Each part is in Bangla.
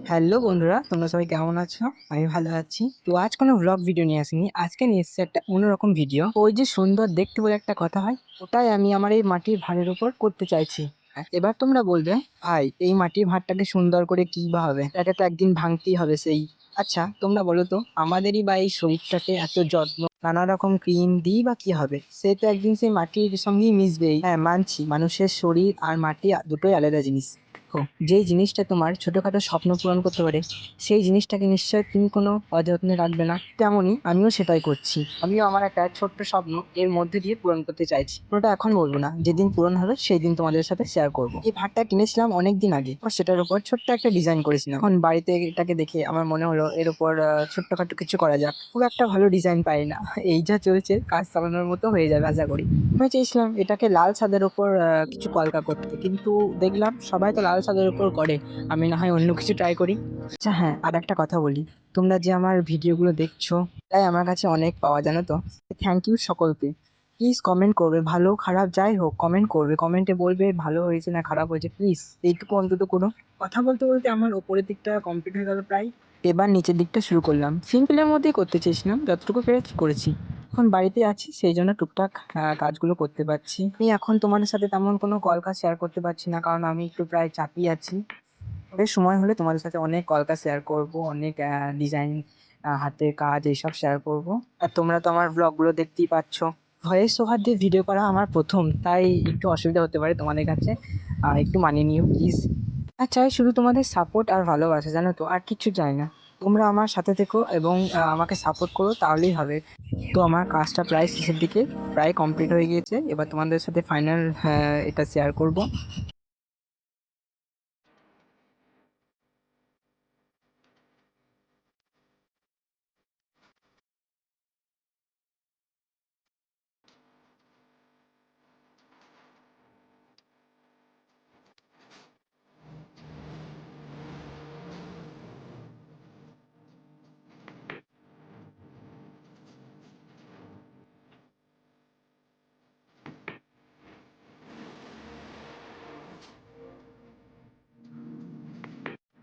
হ্যালো বন্ধুরা, তোমরা সবাই কেমন আছো? আমি ভালো আছি। তো আজ কোনো ভ্লগ ভিডিও নিয়ে আসিনি। আজকে নিয়ে এসেছি একটা অন্যরকম ভিডিও। ওই যে সুন্দর দেখতে বলে একটা কথা হয়, ওটাই আমি আমার এই মাটির ভাঁড়ের উপর করতে চাইছি। এবার তোমরা বলবে, ভাই এই মাটির ভাঁড়টাকে সুন্দর করে কি বা হবে? এটাকে তো একদিন ভাঙতেই হবে সেই। আচ্ছা তোমরা বলো তো, আমাদেরই বা এই শরীরটাকে এত যত্ন, নানা রকম ক্রিম দিই বা কি হবে? সে তো একদিন সেই মাটির সঙ্গেই মিশবেই। হ্যাঁ মানছি, মানুষের শরীর আর মাটি দুটোই আলাদা জিনিস। যেই জিনিসটা তোমার ছোটখাটো স্বপ্ন পূরণ করতে পারে, সেই জিনিসটাকে নিশ্চয় তুমি কোনো অযত্নে রাখবে না। তেমনই আমিও সেটাই করছি। আমিও আমার একটা ছোট্ট স্বপ্ন এর মধ্যে দিয়ে পূরণ করতে চাইছি। ওটা এখন বলবো না, যেদিন পূরণ হবে সেই দিন তোমাদের সাথে শেয়ার করবো। এই ভাতটা কিনেছিলাম অনেক দিন আগে, আর সেটার উপর ছোট্ট একটা ডিজাইন করেছিলাম। এখন বাড়িতে এটাকে দেখে আমার মনে হলো এর উপর ছোট্টখাটো কিছু করা যাক। খুব একটা ভালো ডিজাইন পাই না, এই যা চলছে কাজ চালানোর মতো হয়ে যাবে আশা করি। আমি চেয়েছিলাম এটাকে লাল ছাদের উপর কিছু কলকা করতে, কিন্তু দেখলাম সবাই তো লাল ছাদের উপর করে, আমি না হয় অন্য কিছু ট্রাই করি। আচ্ছা হ্যাঁ, আর একটা কথা বলি, তোমরা যে আমার ভিডিওগুলো দেখছো তাই আমার কাছে অনেক পাওয়া, জানো তো। থ্যাংক ইউ সকলকে। প্লিজ কমেন্ট করবে, ভালো খারাপ যাই হোক কমেন্ট করবে, কমেন্টে বলবে ভালো হয়েছে না খারাপ হয়েছে, প্লিজ এইটুকু অন্তত কোনো। কথা বলতে বলতে আমার ওপরের দিকটা কমপ্লিট হয়ে গেল প্রায়। এবার নিচের দিকটা শুরু করলাম। সিম্পলের মধ্যেই করতে চেয়েছিলাম, যতটুকু পেরেছি করেছি। এখন বাড়িতে আছি সেই জন্য টুকটাক কাজগুলো করতে পারছি। আমি এখন তোমাদের সাথে তেমন কোনো কলকা শেয়ার করতে পারছি না, কারণ আমি একটু প্রায় চাপই আছি। তবে সময় হলে তোমাদের সাথে অনেক কলকা শেয়ার করব, অনেক ডিজাইন, হাতের কাজ এইসব শেয়ার করব। আর তোমরা তো আমার ব্লগগুলো দেখতেই পাচ্ছ। ভয়েস ওভার দিয়ে ভিডিও করা আমার প্রথম, তাই একটু অসুবিধা হতে পারে তোমাদের কাছে, একটু মানিয়ে নিও প্লিজ। আর চাই শুধু তোমাদের সাপোর্ট আর ভালোবাসা, জানো তো, আর কিচ্ছু চাই না। তোমরা আমার সাথে থেকো এবং আমাকে সাপোর্ট করো, তাহলেই হবে। তো আমার কাজটা প্রায় শেষের দিকে, প্রায় কমপ্লিট হয়ে গিয়েছে। এবার তোমাদের সাথে ফাইনাল এটা শেয়ার করব।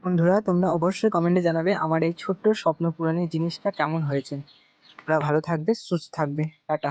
বন্ধুরা তোমরা অবশ্যই কমেন্টে জানাবে আমার এই ছোট্ট স্বপ্ন পূরণের জিনিসটা কেমন হয়েছে। তোমরা ভালো থাকবে, সুস্থ থাকবে, টাটা।